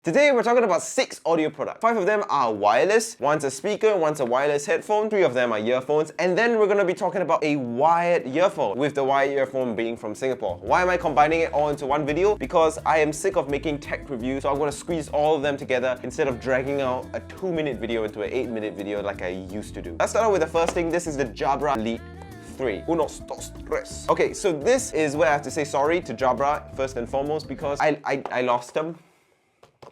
Today we're talking about 6 audio products. 5 of them are wireless, one's a speaker, one's a wireless headphone, 3 of them are earphones, and then we're going to be talking about a wired earphone, with the wired earphone being from Singapore. Why am I combining it all into one video? Because I am sick of making tech reviews, so I'm going to squeeze all of them together instead of dragging out a 2-minute video into an 8-minute video like I used to do. Let's start out with the first thing. This is the Jabra Elite 3. Unos, dos, tres. Okay, so this is where I have to say sorry to Jabra first and foremost because I lost them.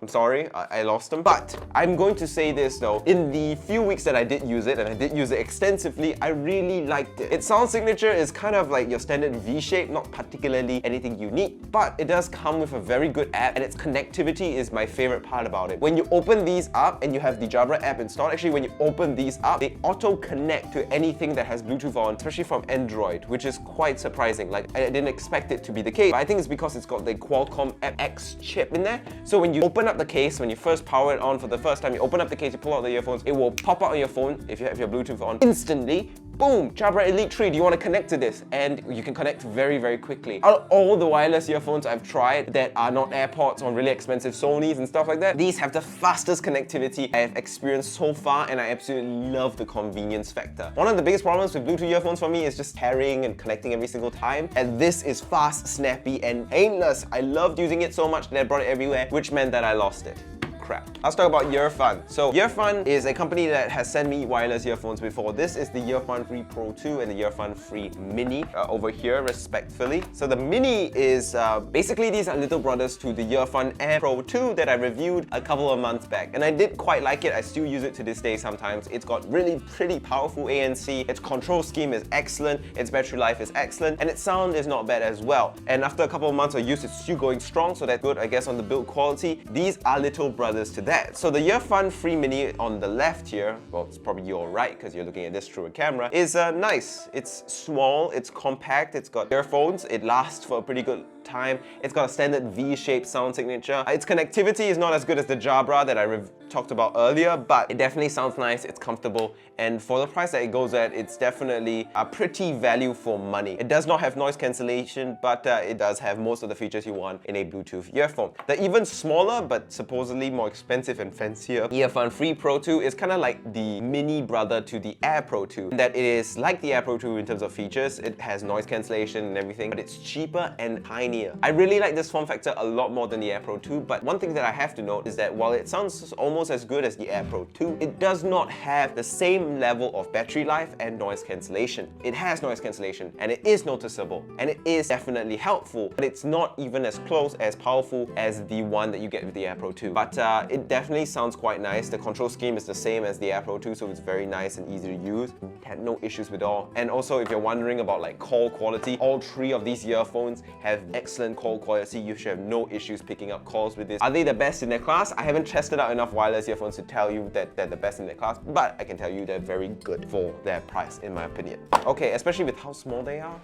I'm sorry, I lost them. But I'm going to say this though, in the few weeks that I did use it, and I did use it extensively, I really liked it. Its sound signature is kind of like your standard V-shape, not particularly anything unique, but it does come with a very good app, and its connectivity is my favorite part about it. When you open these up and you have the Jabra app installed, actually when you open these up, they auto-connect to anything that has Bluetooth on, especially from Android, which is quite surprising. Like, I didn't expect it to be the case, but I think it's because it's got the Qualcomm X chip in there. So when you open up the case, when you first power it on for the first time, you open up the case, you pull out the earphones, it will pop out on your phone if you have your Bluetooth on instantly. Boom! Jabra Elite 3, do you want to connect to this? And you can connect very, very quickly. Out of all the wireless earphones I've tried that are not AirPods or really expensive Sonys and stuff like that, these have the fastest connectivity I have experienced so far, and I absolutely love the convenience factor. One of the biggest problems with Bluetooth earphones for me is just carrying and connecting every single time, and this is fast, snappy, and painless. I loved using it so much that I brought it everywhere, which meant that I lost it. Crap. Let's talk about EARFUN. So EARFUN is a company that has sent me wireless earphones before. This is the EARFUN 3 Pro 2 and the EARFUN 3 Mini over here, respectfully. So the Mini is basically these are little brothers to the EARFUN Air Pro 2 that I reviewed a couple of months back, and I did quite like it. I still use it to this day sometimes. It's got really pretty powerful ANC. Its control scheme is excellent. Its battery life is excellent, and its sound is not bad as well. And after a couple of months of use, it's still going strong, so that's good, I guess, on the build quality. These are little brothers to that. So the EARFUN 3 Mini on the left here, well, it's probably your right because you're looking at this through a camera, is nice. It's small, it's compact, it's got earphones, it lasts for a pretty good time. It's got a standard V-shaped sound signature. Its connectivity is not as good as the Jabra that I talked about earlier, but it definitely sounds nice, it's comfortable, and for the price that it goes at, it's definitely a pretty value for money. It does not have noise cancellation, but it does have most of the features you want in a Bluetooth earphone. The even smaller, but supposedly more expensive and fancier EARFUN 3 Pro 2 is kind of like the mini brother to the Air Pro 2, in that it is like the Air Pro 2 in terms of features. It has noise cancellation and everything, but it's cheaper and tinier. I really like this form factor a lot more than the Air Pro 2, but one thing that I have to note is that while it sounds almost as good as the Air Pro 2, it does not have the same level of battery life and noise cancellation. It has noise cancellation, and it is noticeable, and it is definitely helpful, but it's not even as close, as powerful as the one that you get with the Air Pro 2. But it definitely sounds quite nice. The control scheme is the same as the Air Pro 2, so it's very nice and easy to use. Had no issues with all. And also, if you're wondering about like call quality, all 3 of these earphones have excellent call quality. You should have no issues picking up calls with this. Are they the best in their class? I haven't tested out enough wireless earphones to tell you that they're the best in their class, but I can tell you they're very good for their price, in my opinion. Okay, especially with how small they are.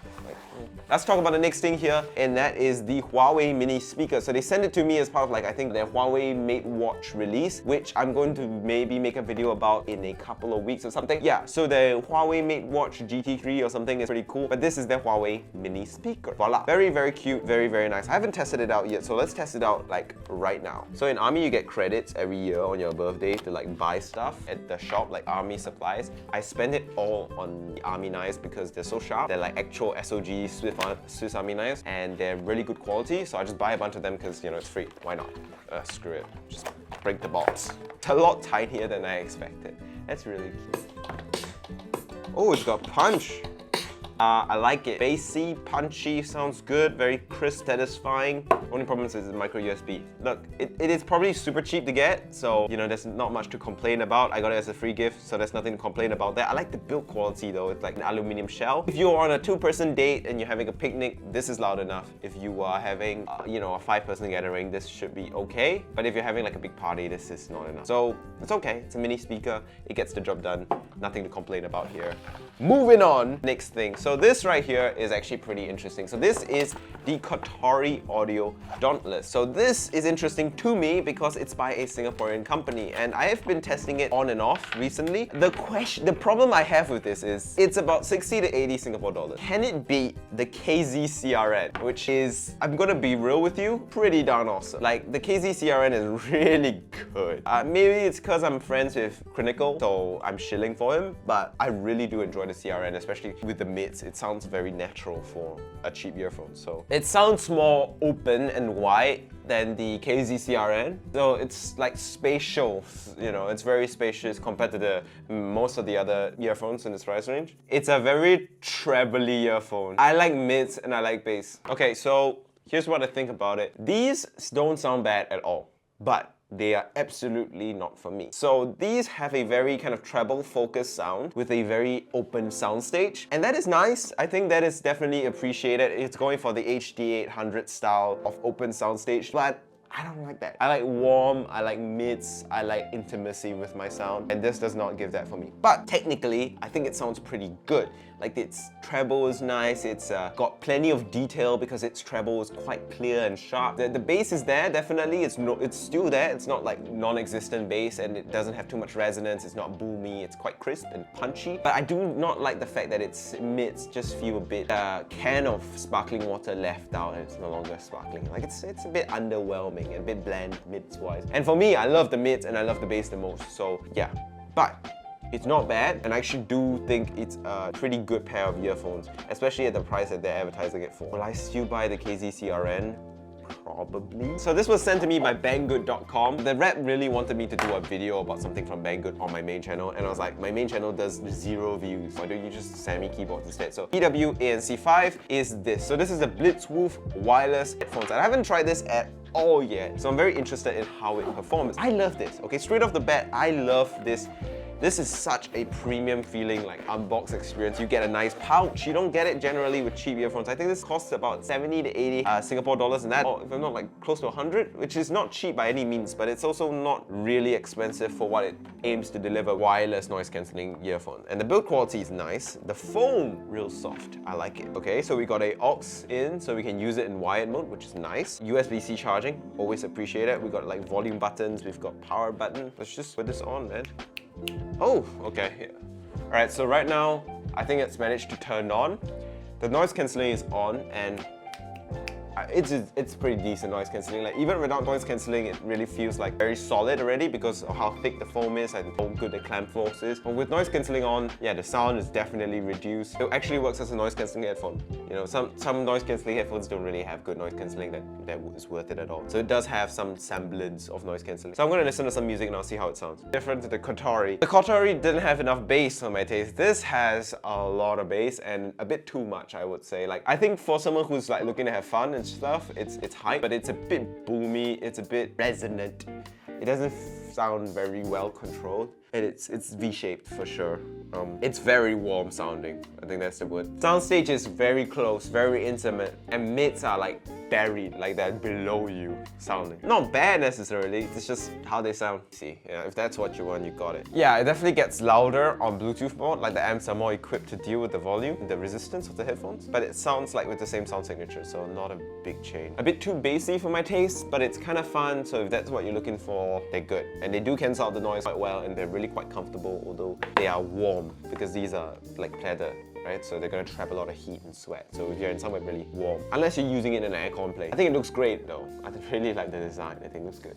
Let's talk about the next thing here, and that is the Huawei Mini speaker. So they sent it to me as part of, like, I think their Huawei Mate Watch release, which I'm going to maybe make a video about in a couple of weeks or something. Yeah, so the Huawei Mate Watch GT3 or something is pretty cool, but this is their Huawei Mini speaker. Voila. Very, very cute, very, very nice. I haven't tested it out yet, so let's test it out like right now. So in Army, you get credits every year on your birthday to like buy stuff at the shop, like Army supplies. I spend it all on the Army knives because they're so sharp. They're like actual SOG Swiss Army knives, and they're really good quality, so I just buy a bunch of them because, you know, it's free. Why not? Screw it. Just break the box. It's a lot tinier than I expected. That's really cute. Oh, it's got punch. I like it. Bassy, punchy, sounds good, very crisp, satisfying. Only problem is it's micro USB. Look, it is probably super cheap to get, so you know there's not much to complain about. I got it as a free gift, so there's nothing to complain about that. I like the build quality though. It's like an aluminum shell. If you're on a 2-person date and you're having a picnic, this is loud enough. If you are having, you know, a 5-person gathering, this should be okay. But if you're having like a big party, this is not enough. So it's okay. It's a mini speaker. It gets the job done. Nothing to complain about here. Moving on. Next thing. So this right here is actually pretty interesting. So this is the KOTORI Audio Dauntless. So this is interesting to me because it's by a Singaporean company and I have been testing it on and off recently. The problem I have with this is it's about 60 to 80 Singapore dollars. Can it beat the KZ CRN, which is, I'm gonna be real with you, pretty darn awesome. Like the KZ CRN is really good. Maybe it's because I'm friends with Clinical, so I'm shilling for him, but I really do enjoy the CRN, especially with the mids. It sounds very natural for a cheap earphone. So it sounds more open and wide than the KZ CRN. So it's like spatial, you know, it's very spacious compared to most of the other earphones in this price range. It's a very trebly earphone. I like mids and I like bass. Okay, so here's what I think about it. These don't sound bad at all, but they are absolutely not for me. So these have a very kind of treble focused sound with a very open soundstage. And that is nice. I think that is definitely appreciated. It's going for the HD800 style of open soundstage, but I don't like that. I like warm, I like mids, I like intimacy with my sound, and this does not give that for me. But technically, I think it sounds pretty good. Like its treble is nice, it's got plenty of detail because its treble is quite clear and sharp. The bass is there, definitely, it's still there. It's not like non-existent bass and it doesn't have too much resonance, it's not boomy, it's quite crisp and punchy. But I do not like the fact that its mids just feel a bit can of sparkling water left out and it's no longer sparkling. Like it's a bit underwhelming and a bit bland mids-wise. And for me, I love the mids and I love the bass the most, so yeah. But it's not bad, and I actually do think it's a pretty good pair of earphones, especially at the price that they're advertising it for. Will I still buy the KZ CRN? Probably. So this was sent to me by banggood.com. The rep really wanted me to do a video about something from Banggood on my main channel, and I was like, my main channel does 0 views. Why don't you just send me keyboards instead? So BW ANC5 is this. So this is the BLITZWOLF wireless headphones. And I haven't tried this at all yet, so I'm very interested in how it performs. I love this. Okay, straight off the bat, I love this. This is such a premium feeling, like unbox experience. You get a nice pouch. You don't get it generally with cheap earphones. I think this costs about 70 to 80 Singapore dollars, and that, if I'm not like close to 100, which is not cheap by any means, but it's also not really expensive for what it aims to deliver, wireless noise cancelling earphone. And the build quality is nice. The foam, real soft. I like it. Okay, so we got a aux in, so we can use it in wired mode, which is nice. USB-C charging, always appreciate it. We got like volume buttons, we've got power button. Let's just put this on, man. Oh, okay. Yeah. All right, so right now, I think it's managed to turn on. The noise cancelling is on, and it's pretty decent noise cancelling. Like even without noise cancelling, it really feels like very solid already because of how thick the foam is and how good the clamp force is. But with noise cancelling on, yeah, the sound is definitely reduced. It actually works as a noise cancelling headphone. You know, some noise cancelling headphones don't really have good noise cancelling that is worth it at all. So it does have some semblance of noise cancelling. So I'm gonna listen to some music and I'll see how it sounds. Different to the KOTORI. The KOTORI didn't have enough bass for my taste. This has a lot of bass and a bit too much, I would say. Like I think for someone who's like looking to have fun and stuff, it's hype, but it's a bit boomy, it's a bit resonant. It doesn't sound very well controlled. And it's V-shaped for sure. It's very warm sounding. I think that's the word. Soundstage is very close, very intimate, and mids are like buried, like they're below you sounding. Not bad necessarily, it's just how they sound. See, yeah, if that's what you want, you got it. Yeah, it definitely gets louder on Bluetooth mode, like the amps are more equipped to deal with the volume, the resistance of the headphones, but it sounds like with the same sound signature, so not a big change. A bit too bassy for my taste, but it's kind of fun, so if that's what you're looking for, they're good. And they do cancel out the noise quite well, and they're really quite comfortable, although they are warm, because these are like pleather, right? So they're gonna trap a lot of heat and sweat. So if you're in somewhere really warm, unless you're using it in an aircon place. I think it looks great though. I really like the design, I think it looks good.